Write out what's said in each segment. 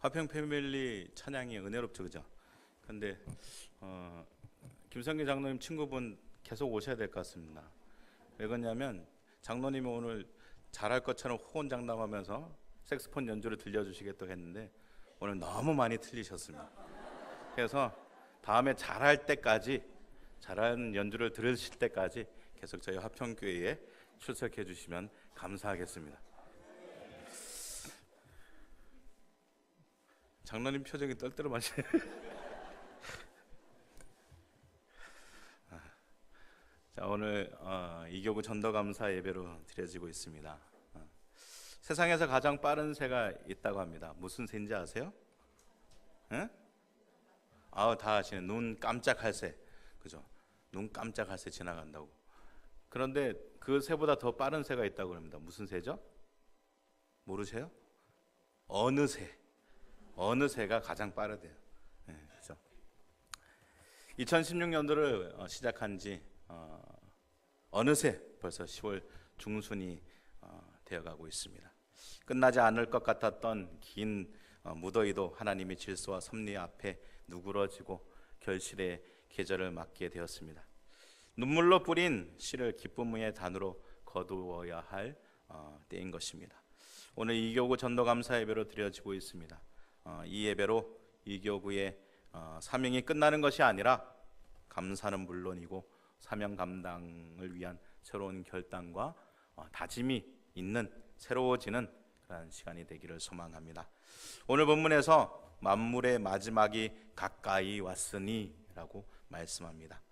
화평 패밀리 찬양이 은혜롭죠, 그죠? 근데 김성기 장로님 친구분 계속 오셔야 될 것 같습니다. 왜 그러냐면 장로님이 오늘 잘할 것처럼 호언장담하면서 색소폰 연주를 들려주시겠다고 했는데 오늘 너무 많이 틀리셨습니다. 그래서 다음에 잘할 때까지, 잘하는 연주를 들으실 때까지 계속 저희 화평교회에 출석해 주시면 감사하겠습니다. 장로님 표정이 떨떠름하시네요. 자, 오늘 이교구 전도감사 예배로 드려지고 있습니다. 세상에서 가장 빠른 새가 있다고 합니다. 무슨 새인지 아세요? 응? 다 아시네. 눈 깜짝할 새, 그죠? 눈 깜짝할 새 지나간다고. 그런데 그 새보다 더 빠른 새가 있다고 합니다. 무슨 새죠? 모르세요? 어느 새? 어느 새가 가장 빠르대요. 네, 그렇죠? 2016년도를 시작한 지 어느새 벌써 10월 중순이 되어가고 있습니다. 끝나지 않을 것 같았던 긴 무더위도 하나님의 질서와 섭리 앞에 누그러지고 결실의 계절을 맞게 되었습니다. 눈물로 뿌린 씨를 기쁨의 단으로 거두어야 할 때인 것입니다. 오늘 이교구 전도감사 예배로 드려지고 있습니다. 이 예배로 이교구의 사명이 끝나는 것이 아니라 감사는 물론이고 사명 감당을 위한 새로운 결단과 다짐이 있는 새로워지는 그런 시간이 되기를 소망합니다. 오늘 본문에서 만물의 마지막이 가까이 왔으니 라고 말씀합니다.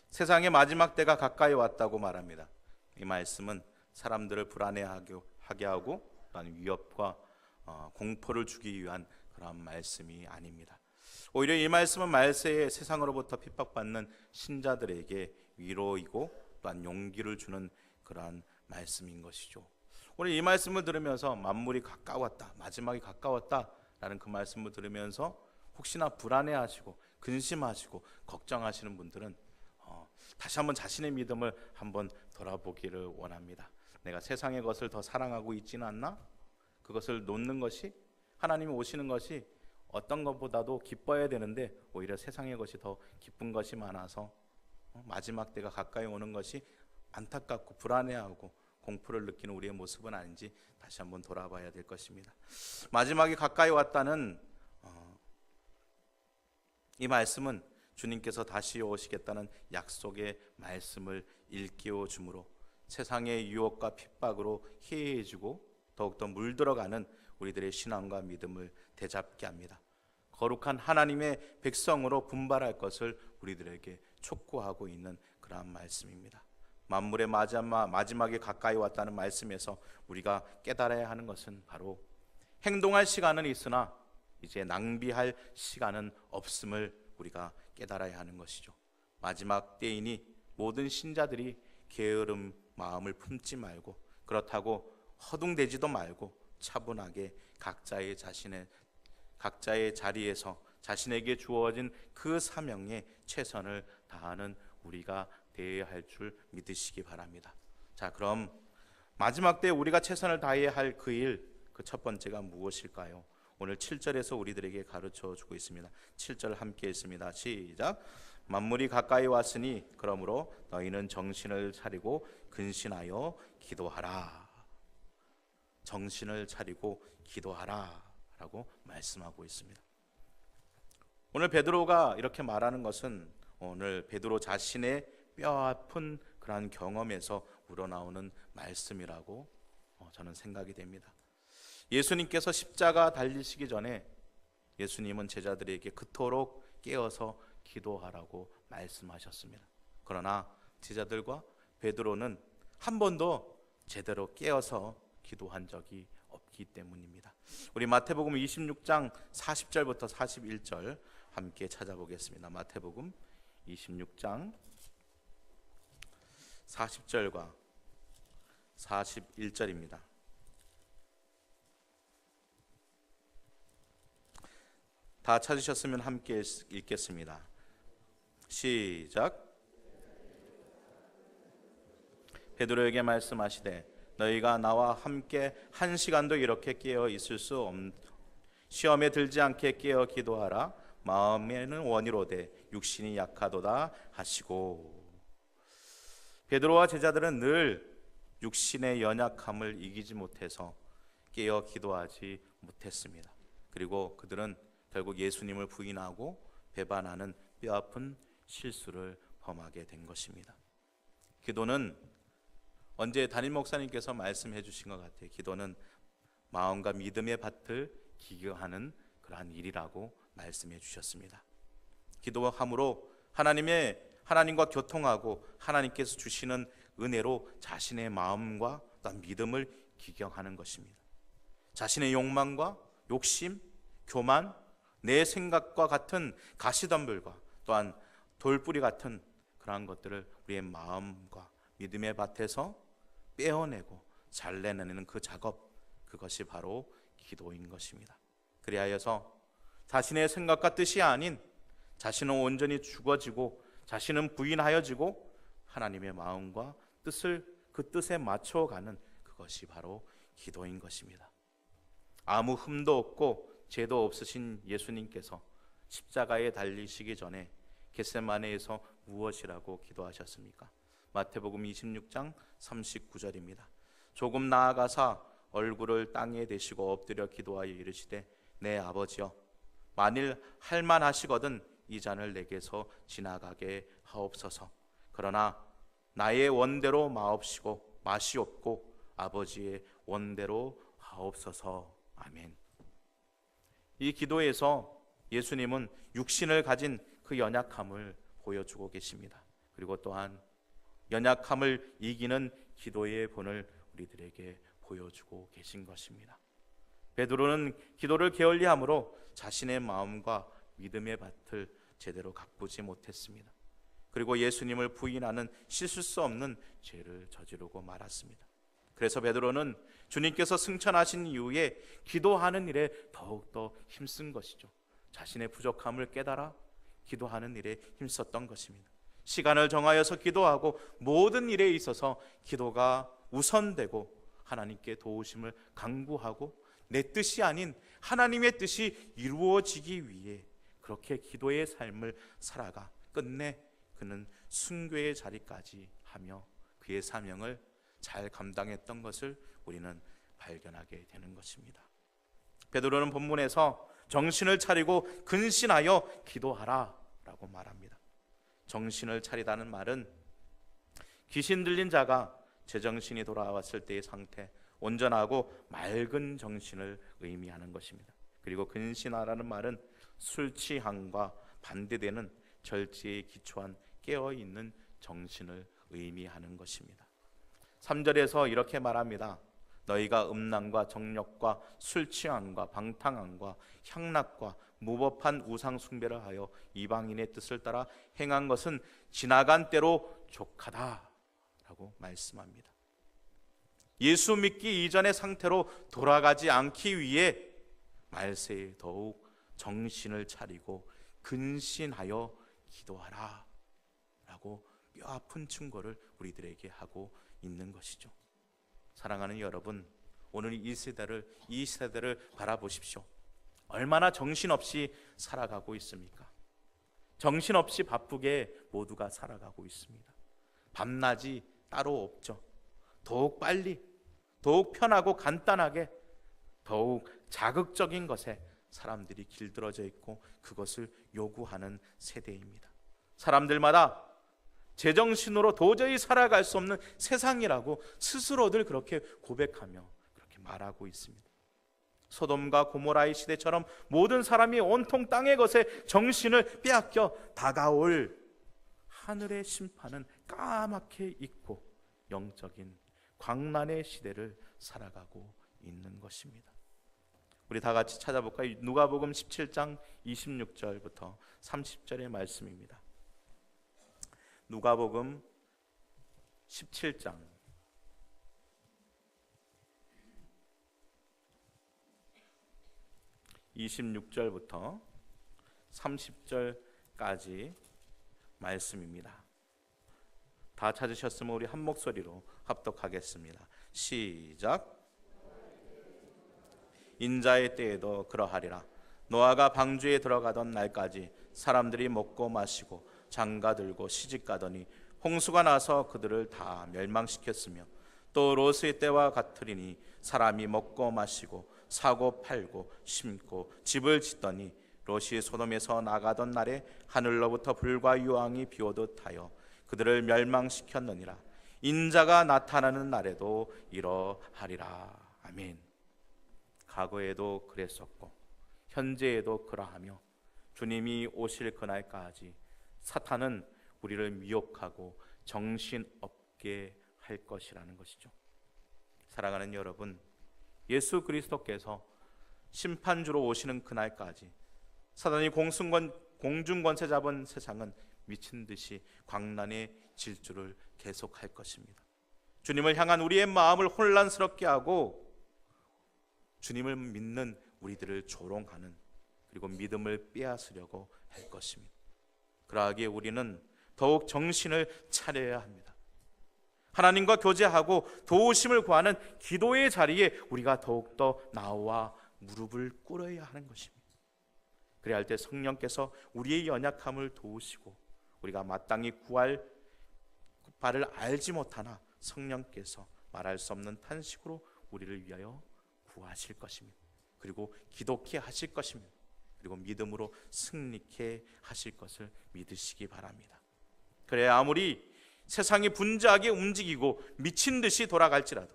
세상의 마지막 때가 가까이 왔다고 말합니다. 이 말씀은 사람들을 불안해하게 하고 또한 위협과 공포를 주기 위한 그런 말씀이 아닙니다. 오히려 이 말씀은 말세에 세상으로부터 핍박받는 신자들에게 위로이고 또한 용기를 주는 그러한 말씀인 것이죠. 오늘 이 말씀을 들으면서 만물이 가까웠다, 마지막이 가까웠다라는 그 말씀을 들으면서 혹시나 불안해하시고 근심하시고 걱정하시는 분들은 다시 한번 자신의 믿음을 한번 돌아보기를 원합니다. 내가 세상의 것을 더 사랑하고 있지는 않나? 그것을 놓는 것이, 하나님이 오시는 것이 어떤 것보다도 기뻐야 되는데 오히려 세상의 것이 더 기쁜 것이 많아서 마지막 때가 가까이 오는 것이 안타깝고 불안해하고 공포를 느끼는 우리의 모습은 아닌지 다시 한번 돌아봐야 될 것입니다. 마지막이 가까이 왔다는 이 말씀은 주님께서 다시 오시겠다는 약속의 말씀을 일깨워 주므로 세상의 유혹과 핍박으로 해해지고 더욱더 물들어가는 우리들의 신앙과 믿음을 되잡게 합니다. 거룩한 하나님의 백성으로 분발할 것을 우리들에게 촉구하고 있는 그러한 말씀입니다. 만물의 마지막에 가까이 왔다는 말씀에서 우리가 깨달아야 하는 것은 바로 행동할 시간은 있으나 이제 낭비할 시간은 없음을 우리가 깨달아야 하는 것이죠. 마지막 때이니 모든 신자들이 게으름 마음을 품지 말고, 그렇다고 허둥대지도 말고 차분하게 각자의 자리에서 자신에게 주어진 그 사명에 최선을 다하는 우리가 되어야 할 줄 믿으시기 바랍니다. 자, 그럼 마지막 때 우리가 최선을 다해야 할 그 일, 그 첫 번째가 무엇일까요? 오늘 7절에서 우리들에게 가르쳐 주고 있습니다. 7절 함께 읽습니다. 시작. 만물이 가까이 왔으니 그러므로 너희는 정신을 차리고 근신하여 기도하라. 정신을 차리고 기도하라 라고 말씀하고 있습니다. 오늘 베드로가 이렇게 말하는 것은 오늘 베드로 자신의 뼈아픈 그러한 경험에서 우러나오는 말씀이라고 저는 생각이 됩니다. 예수님께서 십자가 달리시기 전에 예수님은 제자들에게 그토록 깨어서 기도하라고 말씀하셨습니다. 그러나 제자들과 베드로는 한 번도 제대로 깨어서 기도한 적이 없기 때문입니다. 우리 마태복음 26장 40절부터 41절 함께 찾아보겠습니다. 마태복음 26장 40절과 41절입니다. 다 찾으셨으면 함께 읽겠습니다. 시작. 베드로에게 말씀하시되 너희가 나와 함께 한 시간도 이렇게 깨어 있을 수 시험에 들지 않게 깨어 기도하라. 마음에는 원이로되 육신이 약하도다 하시고. 베드로와 제자들은 늘 육신의 연약함을 이기지 못해서 깨어 기도하지 못했습니다. 그리고 그들은 결국 예수님을 부인하고 배반하는 뼈아픈 실수를 범하게 된 것입니다. 기도는 언제 담임 목사님께서 말씀해 주신 것 같아요. 기도는 마음과 믿음의 밭을 기경하는 그러한 일이라고 말씀해 주셨습니다. 기도함으로 하나님과 교통하고 하나님께서 주시는 은혜로 자신의 마음과 또한 믿음을 기경하는 것입니다. 자신의 욕망과 욕심, 교만, 내 생각과 같은 가시덤불과 또한 돌뿌리 같은 그러한 것들을 우리의 마음과 믿음의 밭에서 빼어내고 잘라내는 그 작업, 그것이 바로 기도인 것입니다. 그리하여서 자신의 생각과 뜻이 아닌 자신은 온전히 죽어지고 자신은 부인하여지고 하나님의 마음과 뜻을 그 뜻에 맞춰가는 그것이 바로 기도인 것입니다. 아무 흠도 없고 죄도 없으신 예수님께서 십자가에 달리시기 전에 겟세마네에서 무엇이라고 기도하셨습니까? 마태복음 26장 39절입니다. 조금 나아가사 얼굴을 땅에 대시고 엎드려 기도하여 이르시되 내 아버지여 만일 할만하시거든 이 잔을 내게서 지나가게 하옵소서. 그러나 나의 원대로 마시옵고 아버지의 원대로 하옵소서. 아멘. 이 기도에서 예수님은 육신을 가진 그 연약함을 보여주고 계십니다. 그리고 또한 연약함을 이기는 기도의 본을 우리들에게 보여주고 계신 것입니다. 베드로는 기도를 게을리함으로 자신의 마음과 믿음의 밭을 제대로 가꾸지 못했습니다. 그리고 예수님을 부인하는 씻을 수 없는 죄를 저지르고 말았습니다. 그래서 베드로는 주님께서 승천하신 이후에 기도하는 일에 더욱더 힘쓴 것이죠. 자신의 부족함을 깨달아 기도하는 일에 힘썼던 것입니다. 시간을 정하여서 기도하고 모든 일에 있어서 기도가 우선되고 하나님께 도우심을 간구하고 내 뜻이 아닌 하나님의 뜻이 이루어지기 위해 그렇게 기도의 삶을 살아가 끝내 그는 순교의 자리까지 하며 그의 사명을 잘 감당했던 것을 우리는 발견하게 되는 것입니다. 베드로는 본문에서 정신을 차리고 근신하여 기도하라 라고 말합니다. 정신을 차리다는 말은 귀신 들린 자가 제정신이 돌아왔을 때의 상태, 온전하고 맑은 정신을 의미하는 것입니다. 그리고 근신하라는 말은 술 취함과 반대되는 절제에 기초한 깨어있는 정신을 의미하는 것입니다. 3절에서 이렇게 말합니다. 너희가 음란과 정욕과 술 취함과 방탕함과 향락과 무법한 우상 숭배를 하여 이방인의 뜻을 따라 행한 것은 지나간 때로 족하다라고 말씀합니다. 예수 믿기 이전의 상태로 돌아가지 않기 위해 말세에 더욱 정신을 차리고 근신하여 기도하라 라고 뼈아픈 충고를 우리들에게 하고 있는 것이죠. 사랑하는 여러분, 오늘 이 세대를 바라보십시오. 얼마나 정신없이 살아가고 있습니까? 정신없이 바쁘게 모두가 살아가고 있습니다. 밤낮이 따로 없죠. 더욱 빨리, 더욱 편하고 간단하게, 더욱 자극적인 것에 사람들이 길들어져 있고 그것을 요구하는 세대입니다. 사람들마다 제정신으로 도저히 살아갈 수 없는 세상이라고 스스로들 그렇게 고백하며 그렇게 말하고 있습니다. 소돔과 고모라의 시대처럼 모든 사람이 온통 땅의 것에 정신을 빼앗겨 다가올 하늘의 심판은 까맣게 잊고 영적인 광란의 시대를 살아가고 있는 것입니다. 우리 다 같이 찾아볼까요? 누가복음 17장 26절부터 30절의 말씀입니다. 누가복음 17장 26절부터 30절까지 말씀입니다. 다 찾으셨으면 우리 한 목소리로 합독하겠습니다. 시작. 인자의 때에도 그러하리라. 노아가 방주에 들어가던 날까지 사람들이 먹고 마시고 장가들고 시집가더니 홍수가 나서 그들을 다 멸망시켰으며 또 롯의 때와 같으리니 사람이 먹고 마시고 사고 팔고 심고 집을 짓더니 롯이 소돔에서 나가던 날에 하늘로부터 불과 유황이 비오듯 하여 그들을 멸망시켰느니라. 인자가 나타나는 날에도 이러하리라. 아멘. 과거에도 그랬었고 현재에도 그러하며 주님이 오실 그날까지 사탄은 우리를 미혹하고 정신없게 할 것이라는 것이죠. 사랑하는 여러분, 예수 그리스도께서 심판주로 오시는 그날까지 사단이 공중권세 잡은 세상은 미친 듯이 광란의 질주를 계속할 것입니다. 주님을 향한 우리의 마음을 혼란스럽게 하고 주님을 믿는 우리들을 조롱하는, 그리고 믿음을 빼앗으려고 할 것입니다. 그러하기에 우리는 더욱 정신을 차려야 합니다. 하나님과 교제하고 도우심을 구하는 기도의 자리에 우리가 더욱더 나와 무릎을 꿇어야 하는 것입니다. 그래야 할 때 성령께서 우리의 연약함을 도우시고 우리가 마땅히 구할 바를 알지 못하나 성령께서 말할 수 없는 탄식으로 우리를 위하여 구하실 것입니다. 그리고 기독케 하실 것입니다. 그리고 믿음으로 승리케 하실 것을 믿으시기 바랍니다. 그래야 아무리 세상이 분주하게 움직이고 미친 듯이 돌아갈지라도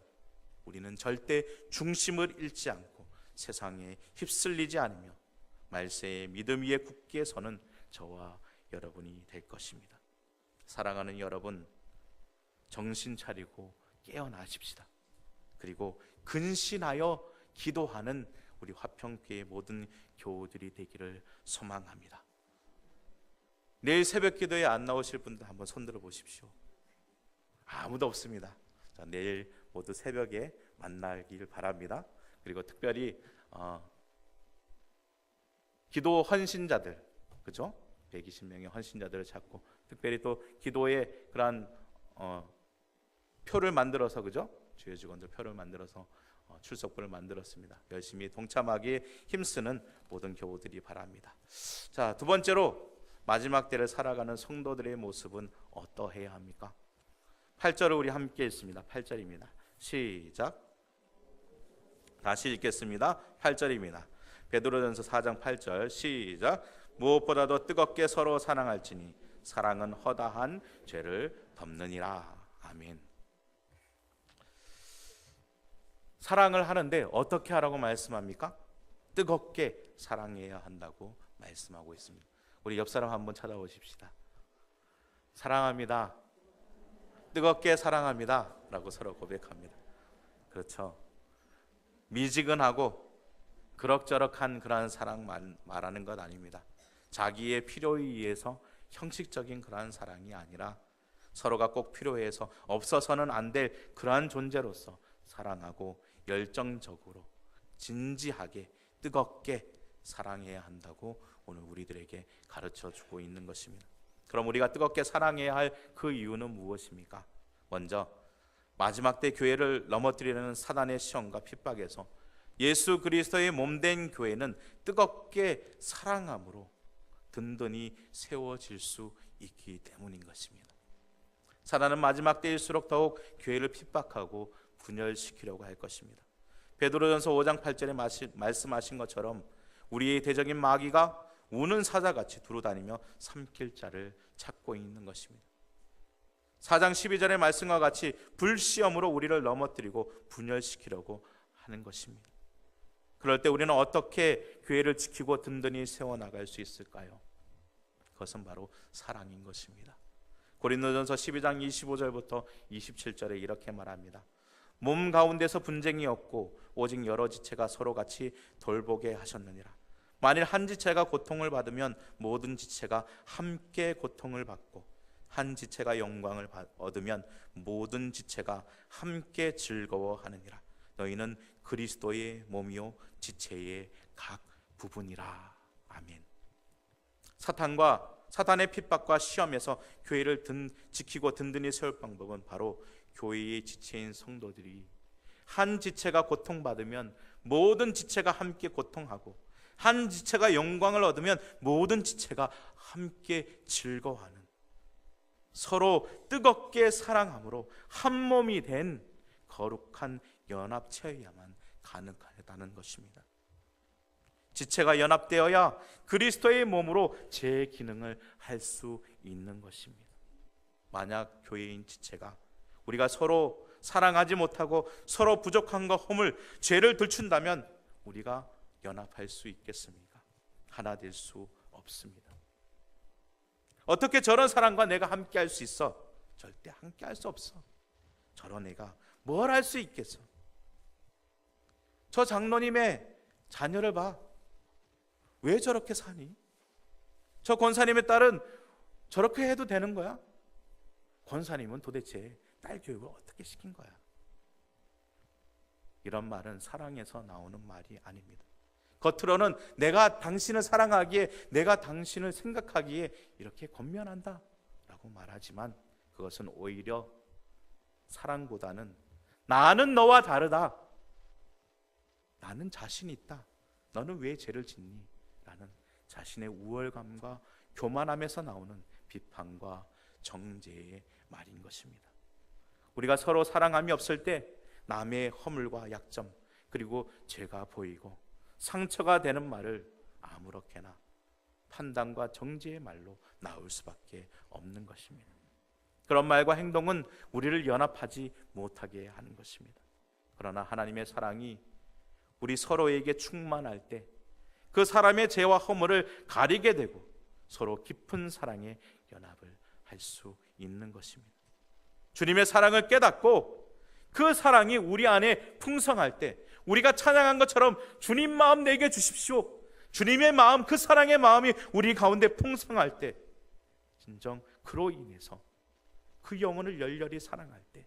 우리는 절대 중심을 잃지 않고 세상에 휩쓸리지 않으며 말세의 믿음 위에 굳게 서는 저와 여러분이 될 것입니다. 사랑하는 여러분, 정신 차리고 깨어나십시다. 그리고 근신하여 기도하는 우리 화평교회 모든 교우들이 되기를 소망합니다. 내일 새벽 기도에 안 나오실 분들 한번 손들어 보십시오. 아무도 없습니다. 자, 내일 모두 새벽에 만나길 바랍니다. 그리고 특별히 기도 헌신자들, 그죠? 120명의 헌신자들을 찾고 특별히 또 기도의 그러한 표를 만들어서, 그죠? 주의 직원들 표를 만들어서 출석부를 만들었습니다. 열심히 동참하기에 힘쓰는 모든 교우들이 바랍니다. 자, 두 번째로 마지막 때를 살아가는 성도들의 모습은 어떠해야 합니까? 8절을 우리 함께 읽습니다. 8절입니다. 시작. 다시 읽겠습니다. 8절입니다. 베드로전서 4장 8절 시작. 무엇보다도 뜨겁게 서로 사랑할지니 사랑은 허다한 죄를 덮느니라. 아멘. 사랑을 하는데 어떻게 하라고 말씀합니까? 뜨겁게 사랑해야 한다고 말씀하고 있습니다. 우리 옆 사람 한번 찾아보십시다. 사랑합니다. 뜨겁게 사랑합니다 라고 서로 고백합니다. 그렇죠. 미지근하고 그럭저럭한 그러한 사랑 말하는 것 아닙니다. 자기의 필요에 의해서 형식적인 그러한 사랑이 아니라 서로가 꼭 필요해서 없어서는 안 될 그러한 존재로서 사랑하고 열정적으로 진지하게 뜨겁게 사랑해야 한다고 오늘 우리들에게 가르쳐 주고 있는 것입니다. 그럼 우리가 뜨겁게 사랑해야 할 그 이유는 무엇입니까? 먼저 마지막 때 교회를 넘어뜨리려는 사단의 시험과 핍박에서 예수 그리스도의 몸된 교회는 뜨겁게 사랑함으로 든든히 세워질 수 있기 때문인 것입니다. 사단은 마지막 때일수록 더욱 교회를 핍박하고 분열시키려고 할 것입니다. 베드로전서 5장 8절에 말씀하신 것처럼 우리의 대적인 마귀가 우는 사자같이 두루다니며 삼킬 자를 찾고 있는 것입니다. 4장 12절의 말씀과 같이 불시험으로 우리를 넘어뜨리고 분열시키려고 하는 것입니다. 그럴 때 우리는 어떻게 교회를 지키고 든든히 세워나갈 수 있을까요? 그것은 바로 사랑인 것입니다. 고린도전서 12장 25절부터 27절에 이렇게 말합니다. 몸 가운데서 분쟁이 없고 오직 여러 지체가 서로 같이 돌보게 하셨느니라. 만일 한 지체가 고통을 받으면 모든 지체가 함께 고통을 받고 한 지체가 영광을 얻으면 모든 지체가 함께 즐거워하느니라. 너희는 그리스도의 몸이요 지체의 각 부분이라. 아멘. 사탄의 핍박과 시험에서 교회를 지키고 든든히 세울 방법은 바로 교회의 지체인 성도들이 한 지체가 고통받으면 모든 지체가 함께 고통하고, 한 지체가 영광을 얻으면 모든 지체가 함께 즐거워하는, 서로 뜨겁게 사랑함으로 한 몸이 된 거룩한 연합체여야만 가능하다는 것입니다. 지체가 연합되어야 그리스도의 몸으로 제 기능을 할 수 있는 것입니다. 만약 교회인 지체가 우리가 서로 사랑하지 못하고 서로 부족함과 허물, 죄를 들춘다면 우리가 연합할 수 있겠습니까? 하나 될 수 없습니다. 어떻게 저런 사람과 내가 함께 할 수 있어? 절대 함께 할 수 없어. 저런 애가 뭘 할 수 있겠어? 저 장로님의 자녀를 봐. 왜 저렇게 사니? 저 권사님의 딸은 저렇게 해도 되는 거야? 권사님은 도대체 딸 교육을 어떻게 시킨 거야? 이런 말은 사랑에서 나오는 말이 아닙니다. 겉으로는 내가 당신을 사랑하기에, 내가 당신을 생각하기에 이렇게 권면한다 라고 말하지만, 그것은 오히려 사랑보다는 나는 너와 다르다, 나는 자신 있다, 너는 왜 죄를 짓니? 라는 자신의 우월감과 교만함에서 나오는 비판과 정죄의 말인 것입니다. 우리가 서로 사랑함이 없을 때 남의 허물과 약점, 그리고 죄가 보이고 상처가 되는 말을 아무렇게나 판단과 정죄의 말로 나올 수밖에 없는 것입니다. 그런 말과 행동은 우리를 연합하지 못하게 하는 것입니다. 그러나 하나님의 사랑이 우리 서로에게 충만할 때 그 사람의 죄와 허물을 가리게 되고 서로 깊은 사랑의 연합을 할 수 있는 것입니다. 주님의 사랑을 깨닫고 그 사랑이 우리 안에 풍성할 때, 우리가 찬양한 것처럼 주님 마음 내게 주십시오, 주님의 마음, 그 사랑의 마음이 우리 가운데 풍성할 때, 진정 그로 인해서 그 영혼을 열렬히 사랑할 때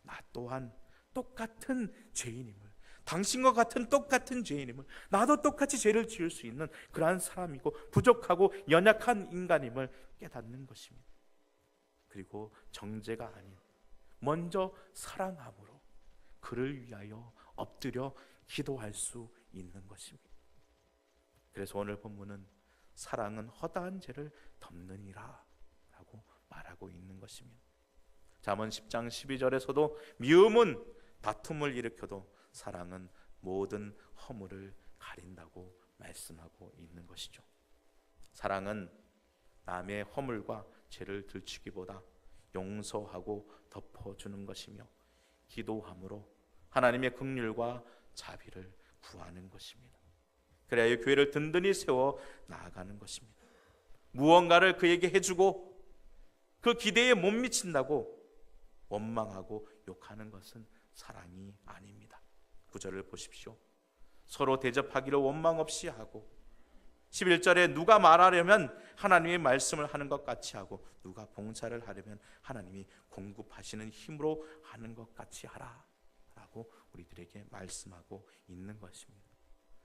나 또한 똑같은 죄인임을, 당신과 같은 똑같은 죄인임을, 나도 똑같이 죄를 지을 수 있는 그러한 사람이고 부족하고 연약한 인간임을 깨닫는 것입니다. 그리고 정죄가 아닌 먼저 사랑함으로 그를 위하여 엎드려 기도할 수 있는 것입니다. 그래서 오늘 본문은 사랑은 허다한 죄를 덮느니라 라고 말하고 있는 것입니다. 잠언 10장 12절에서도 미움은 다툼을 일으켜도 사랑은 모든 허물을 가린다고 말씀하고 있는 것이죠. 사랑은 남의 허물과 죄를 들추기보다 용서하고 덮어주는 것이며, 기도함으로 하나님의 긍휼과 자비를 구하는 것입니다. 그래야 교회를 든든히 세워 나아가는 것입니다. 무언가를 그에게 해주고 그 기대에 못 미친다고 원망하고 욕하는 것은 사랑이 아닙니다. 9절을 보십시오. 서로 대접하기를 원망 없이 하고, 11절에 누가 말하려면 하나님의 말씀을 하는 것 같이 하고, 누가 봉사를 하려면 하나님이 공급하시는 힘으로 하는 것 같이 하라 라고 우리들에게 말씀하고 있는 것입니다.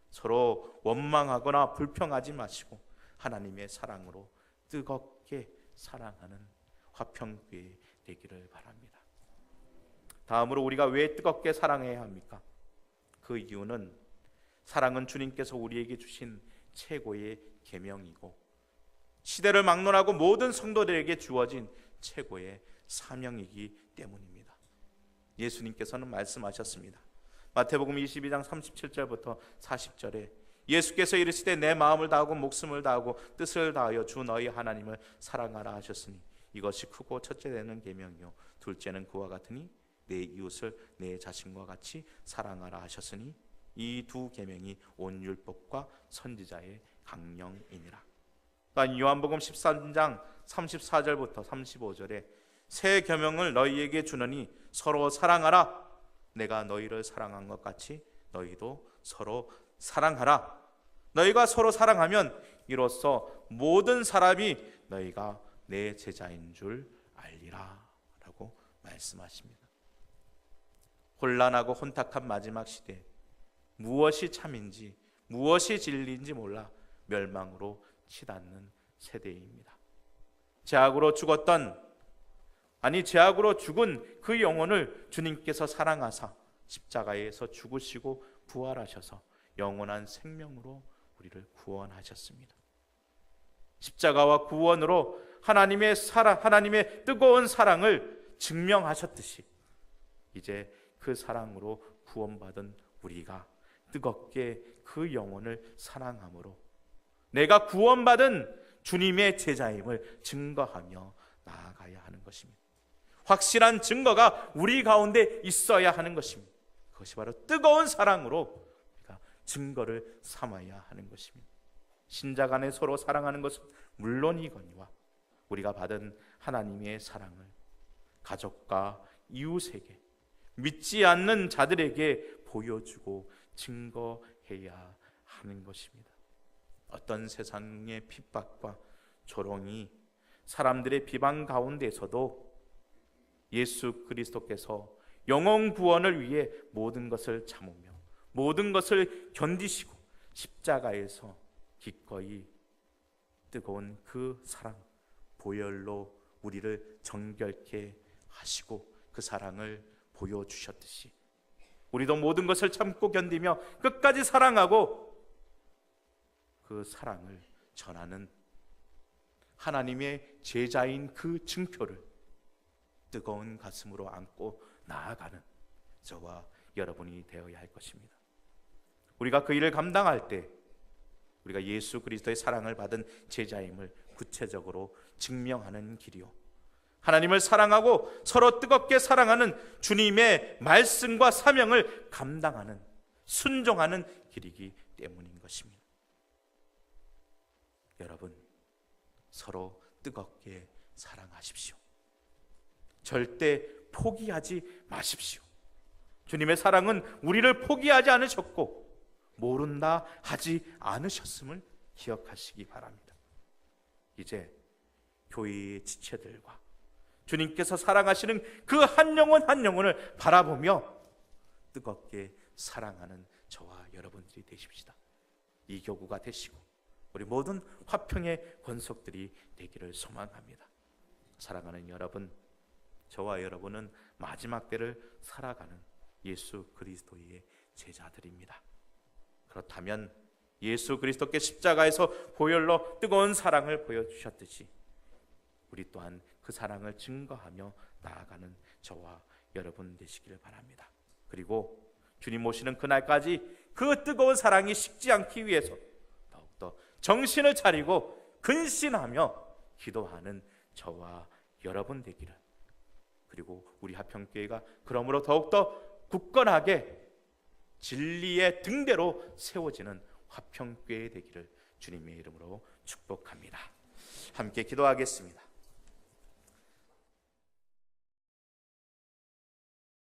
서로 원망하거나 불평하지 마시고 하나님의 사랑으로 뜨겁게 사랑하는 화평교회 되기를 바랍니다. 다음으로 우리가 왜 뜨겁게 사랑해야 합니까? 그 이유는 사랑은 주님께서 우리에게 주신 최고의 계명이고, 시대를 막론하고 모든 성도들에게 주어진 최고의 사명이기 때문입니다. 예수님께서는 말씀하셨습니다. 마태복음 22장 37절부터 40절에 예수께서 이르시되 내 마음을 다하고 목숨을 다하고 뜻을 다하여 주 너희 하나님을 사랑하라 하셨으니 이것이 크고 첫째 되는 계명이요 둘째는 그와 같으니 내 이웃을 내 자신과 같이 사랑하라 하셨으니 이 두 계명이 온 율법과 선지자의 강령이니라. 또한 요한복음 13장 34절부터 35절에 새 계명을 너희에게 주노니 서로 사랑하라. 내가 너희를 사랑한 것 같이 너희도 서로 사랑하라. 너희가 서로 사랑하면 이로써 모든 사람이 너희가 내 제자인 줄 알리라 라고 말씀하십니다. 혼란하고 혼탁한 마지막 시대, 무엇이 참인지 무엇이 진리인지 몰라 멸망으로 치닫는 세대입니다. 죄악으로 죽은 그 영혼을 주님께서 사랑하사 십자가에서 죽으시고 부활하셔서 영원한 생명으로 우리를 구원하셨습니다. 십자가와 구원으로 하나님의 뜨거운 사랑을 증명하셨듯이 이제 그 사랑으로 구원받은 우리가 뜨겁게 그 영혼을 사랑함으로 내가 구원받은 주님의 제자임을 증거하며 나아가야 하는 것입니다. 확실한 증거가 우리 가운데 있어야 하는 것입니다. 그것이 바로 뜨거운 사랑으로 우리가 증거를 삼아야 하는 것입니다. 신자 간에 서로 사랑하는 것은 물론이거니와 우리가 받은 하나님의 사랑을 가족과 이웃에게, 믿지 않는 자들에게 보여주고 증거해야 하는 것입니다. 어떤 세상의 핍박과 조롱이 사람들의 비방 가운데서도 예수 그리스도께서 영혼 구원을 위해 모든 것을 참으며 모든 것을 견디시고 십자가에서 기꺼이 뜨거운 그 사랑 보혈로 우리를 정결케 하시고 그 사랑을 보여주셨듯이 우리도 모든 것을 참고 견디며 끝까지 사랑하고 그 사랑을 전하는 하나님의 제자인 그 증표를 뜨거운 가슴으로 안고 나아가는 저와 여러분이 되어야 할 것입니다. 우리가 그 일을 감당할 때 우리가 예수 그리스도의 사랑을 받은 제자임을 구체적으로 증명하는 길이요, 하나님을 사랑하고 서로 뜨겁게 사랑하는 주님의 말씀과 사명을 감당하는 순종하는 길이기 때문인 것입니다. 여러분, 서로 뜨겁게 사랑하십시오. 절대 포기하지 마십시오. 주님의 사랑은 우리를 포기하지 않으셨고 모른다 하지 않으셨음을 기억하시기 바랍니다. 이제 교회의 지체들과 주님께서 사랑하시는 그 한 영혼 한 영혼을 바라보며 뜨겁게 사랑하는 저와 여러분들이 되십시다. 이 교구가 되시고 우리 모든 화평의 권속들이 되기를 소망합니다. 사랑하는 여러분, 저와 여러분은 마지막 때를 살아가는 예수 그리스도의 제자들입니다. 그렇다면 예수 그리스도께 십자가에서 보혈로 뜨거운 사랑을 보여주셨듯이 우리 또한 그 사랑을 증거하며 나아가는 저와 여러분 되시기를 바랍니다. 그리고 주님 오시는 그날까지 그 뜨거운 사랑이 식지 않기 위해서 더욱더 정신을 차리고 근신하며 기도하는 저와 여러분 되기를, 그리고 우리 화평교회가 그러므로 더욱더 굳건하게 진리의 등대로 세워지는 화평교회 되기를 주님의 이름으로 축복합니다. 함께 기도하겠습니다.